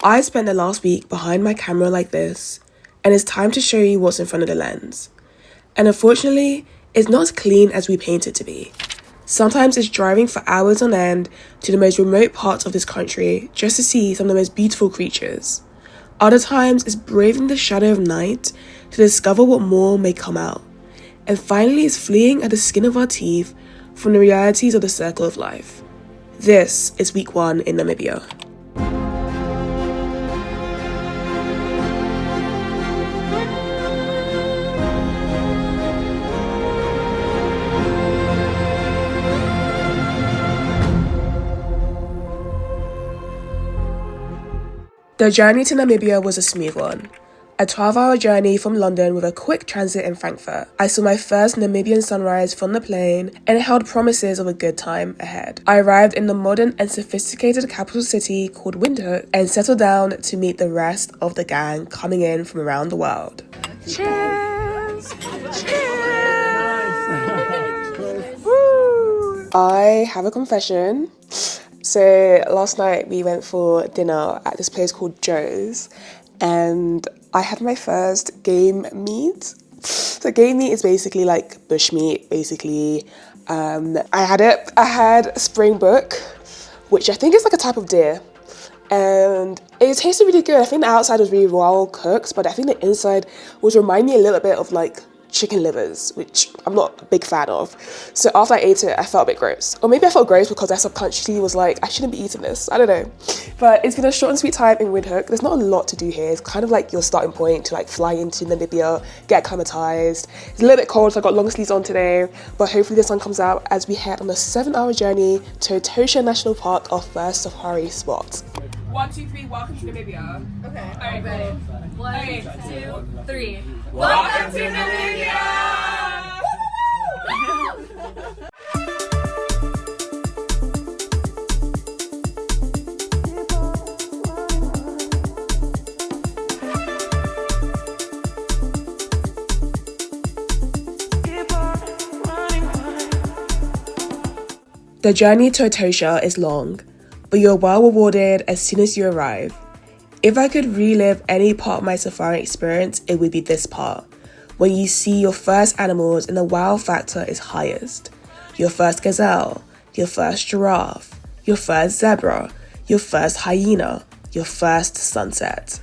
I spent the last week behind my camera like this, and it's time to show you what's in front of the lens. And unfortunately, it's not as clean as we paint it to be. Sometimes it's driving for hours on end to the most remote parts of this country just to see some of the most beautiful creatures. Other times it's braving the shadow of night to discover what more may come out. And finally it's fleeing at the skin of our teeth from the realities of the circle of life. This is week 1 in Namibia. The journey to Namibia was a smooth one. A 12-hour journey from London with a quick transit in Frankfurt. I saw my first Namibian sunrise from the plane and it held promises of a good time ahead. I arrived in the modern and sophisticated capital city called Windhoek and settled down to meet the rest of the gang coming in from around the world. Cheers! Cheers! Woo! I have a confession. So last night we went for dinner at this place called Joe's and I had my first game meat. So game meat is basically like bush meat, basically. I had springbok, which I think is like a type of deer. And it tasted really good. I think the outside was really well cooked, but I think the inside was remind me a little bit of like chicken livers, which I'm not a big fan of. So after I ate it, I felt a bit gross. Or maybe I felt gross because I subconsciously was like, I shouldn't be eating this. I don't know. But it's been a short and sweet time in Windhoek. There's not a lot to do here. It's kind of like your starting point to like fly into Namibia, get acclimatized. It's a little bit cold, so I got long sleeves on today. But hopefully the sun comes out as we head on a 7-hour journey to Etosha National Park, our first safari spot. 1, 2, 3, welcome to Namibia. Okay. Alright, ready? 1, 2, 3. Welcome to Namibia! The journey to Etosha is long, but you're well rewarded as soon as you arrive. If I could relive any part of my safari experience, it would be this part, when you see your first animals and the wow factor is highest. Your first gazelle, your first giraffe, your first zebra, your first hyena, your first sunset.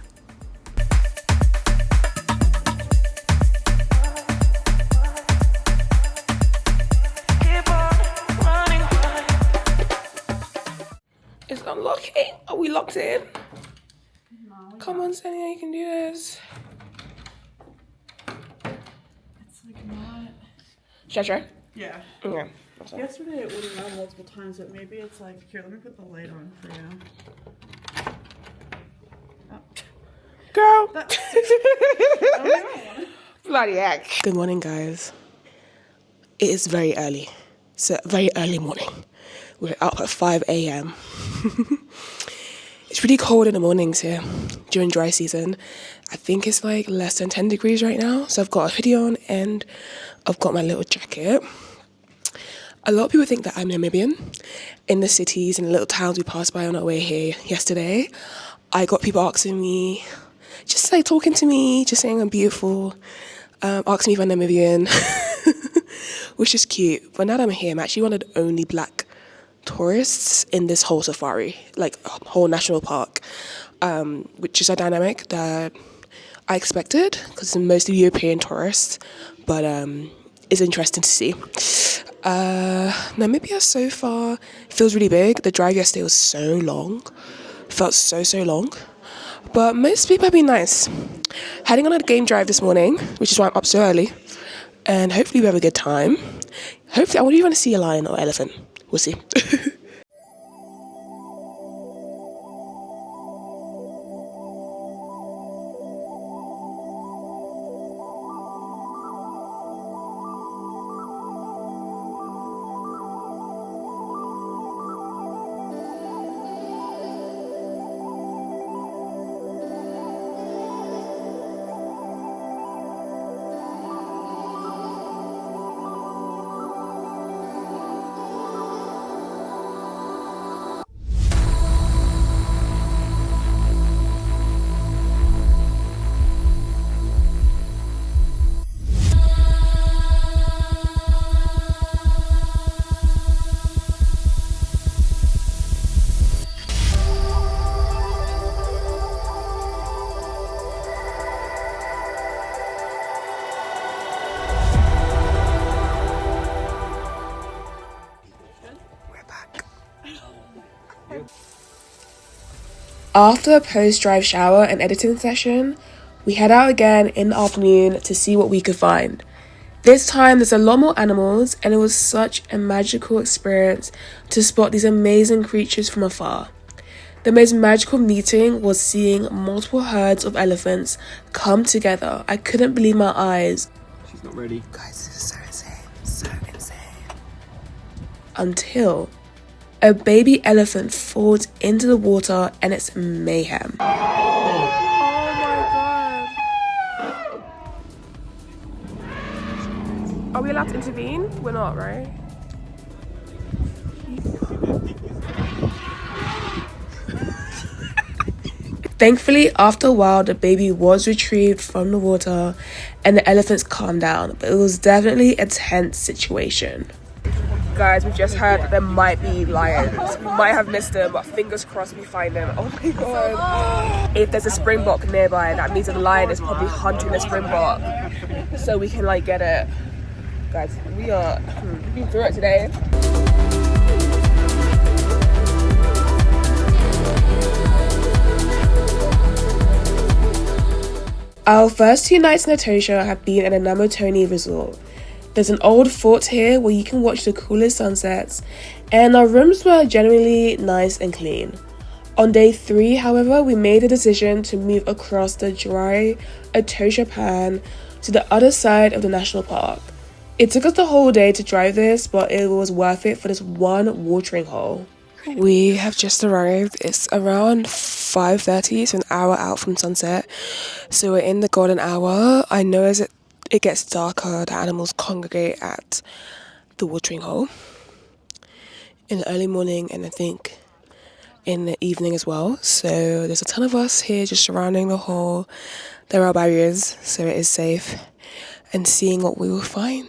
It's unlocking. Are we locked in? No. Come on, Sanya, you can do this. It's like not. Should I try? Yeah. Okay. Yesterday it wouldn't run multiple times, but maybe it's like, here, let me put the light on for you. Oh. Girl. Oh, Bloody heck. Good morning, guys. It is very early. So, very early morning. We're up at 5 a.m. It's pretty cold in the mornings here during dry season. I think it's like less than 10 degrees right now. So I've got a hoodie on and I've got my little jacket. A lot of people think that I'm Namibian. In the cities and the little towns we passed by on our way here yesterday, I got people asking me, just like talking to me, just saying I'm beautiful, asking me if I'm Namibian, which is cute. But now that I'm here, I'm actually one of the only black tourists in this whole safari, like a whole national park, which is a dynamic that I expected because it's mostly European tourists, but it's interesting to see. Namibia so far feels really big. The drive yesterday was so long, felt so long, but most people have been nice. Heading on a game drive this morning, which is why I'm up so early, and hopefully we have a good time. Hopefully I wouldn't even see a lion or elephant. We'll see. After a post-drive shower and editing session, we head out again in the afternoon to see what we could find. This time there's a lot more animals, and it was such a magical experience to spot these amazing creatures from afar. The most magical meeting was seeing multiple herds of elephants come together. I couldn't believe my eyes. She's not ready. Guys, this is so insane. So insane. Until a baby elephant falls into the water and it's mayhem. Are we allowed to intervene? We're not, right? Thankfully, after a while, the baby was retrieved from the water and the elephants calmed down, but it was definitely a tense situation. Guys, we just heard that there might be lions. We might have missed them, but fingers crossed we find them. Oh my god. If there's a springbok nearby, that means that the lion is probably hunting the springbok, so we can like get it. Guys, we've been through it today. Our first 2 nights in Etosha have been at a Namibia resort. There's an old fort here where you can watch the coolest sunsets, and our rooms were generally nice and clean. On day 3, however, we made the decision to move across the dry Etosha pan to the other side of the national park. It took us the whole day to drive this, but it was worth it for this one watering hole. We have just arrived. It's around 5:30, so an hour out from sunset. So we're in the golden hour. I know as it gets darker, the animals congregate at the watering hole in the early morning, and I think in the evening as well. So there's a ton of us here just surrounding the hole. There are barriers, so it is safe, and seeing what we will find.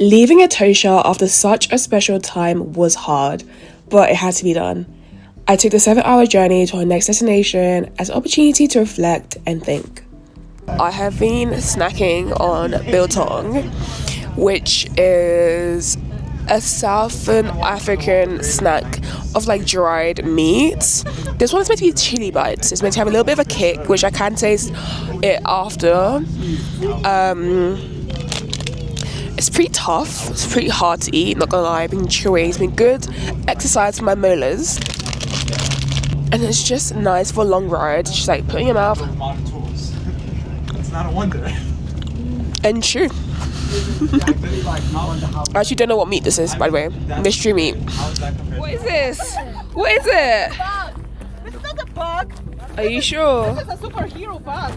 Leaving Etosha after such a special time was hard, but it had to be done. I took the 7-hour journey to our next destination as an opportunity to reflect and think. I have been snacking on biltong, which is a Southern African snack of like dried meats. This one is meant to be chili bites. It's meant to have a little bit of a kick, which I can taste it after. It's pretty tough. It's pretty hard to eat, not gonna lie. I've been chewing. It's been good exercise for my molars. And it's just nice for a long ride. Just like put in your mouth. It's not a wonder. And chew. I actually don't know what meat this is, by the way. Mystery meat. What is this? What is it? This is not a bug. Are you sure? This is a superhero bug.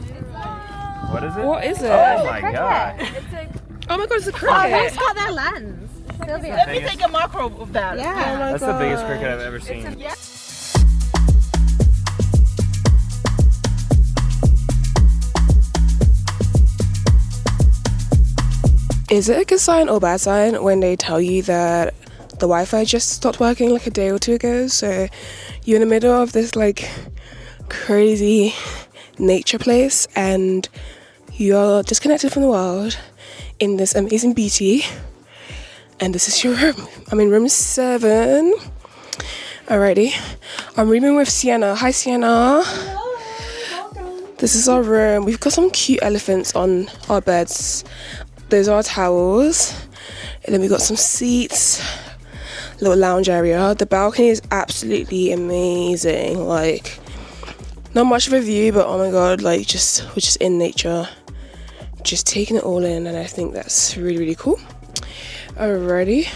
What is it? What is it? Oh my god. Oh my god, it's a Oh, cricket. that's got that lens. Sylvia. Let me take a macro of that. Yeah. Oh my That's god. the biggest cricket I've ever seen. Is it a good sign or bad sign when they tell you that the Wi-Fi just stopped working like a day or 2 ago? So you're in the middle of this like crazy nature place and you're disconnected from the world in this amazing beauty, and this is your room. I'm in room 7. Alrighty, I'm rooming with Sienna. Hi Sienna. This is our room. We've got some cute elephants on our beds. Those are our towels, and then we've got some seats, little lounge area. The balcony is absolutely amazing. Like, not much of a view, but oh my god, like we're just in nature, just taking it all in, and I think that's really, really cool. Alrighty,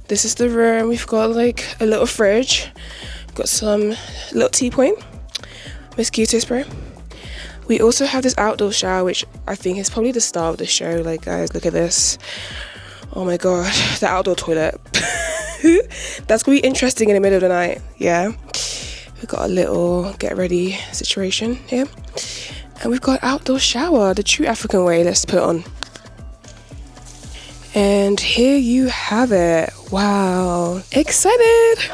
this is the room. We've got like a little fridge, got some little tea point, mosquito spray. We also have this outdoor shower, which I think is probably the star of the show. Like, guys, look at this. Oh my god, the outdoor toilet. That's gonna be interesting in the middle of the night. Yeah, we've got a little get ready situation here, and we've got outdoor shower, the true African way. Let's put it on. And here you have it. Wow, excited.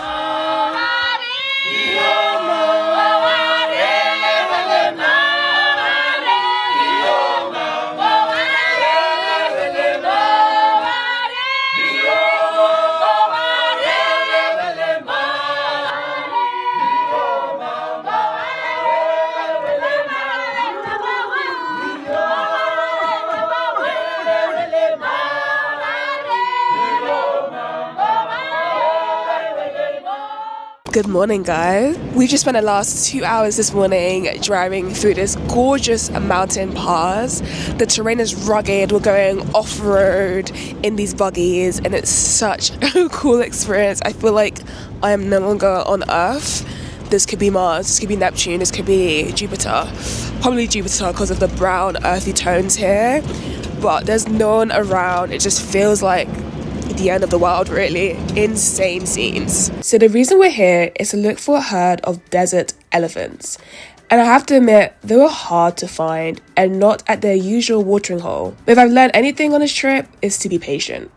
Good morning, guys. We just spent the last 2 hours this morning driving through this gorgeous mountain pass. The terrain is rugged. We're going off-road in these buggies, and it's such a cool experience. I feel like I am no longer on Earth. This could be Mars, this could be Neptune, this could be Jupiter. Probably Jupiter because of the brown earthy tones here. But there's no one around. It just feels like the end of the world, really. Insane scenes. So the reason we're here is to look for a herd of desert elephants. And I have to admit, they were hard to find and not at their usual watering hole. But if I've learned anything on this trip, is to be patient.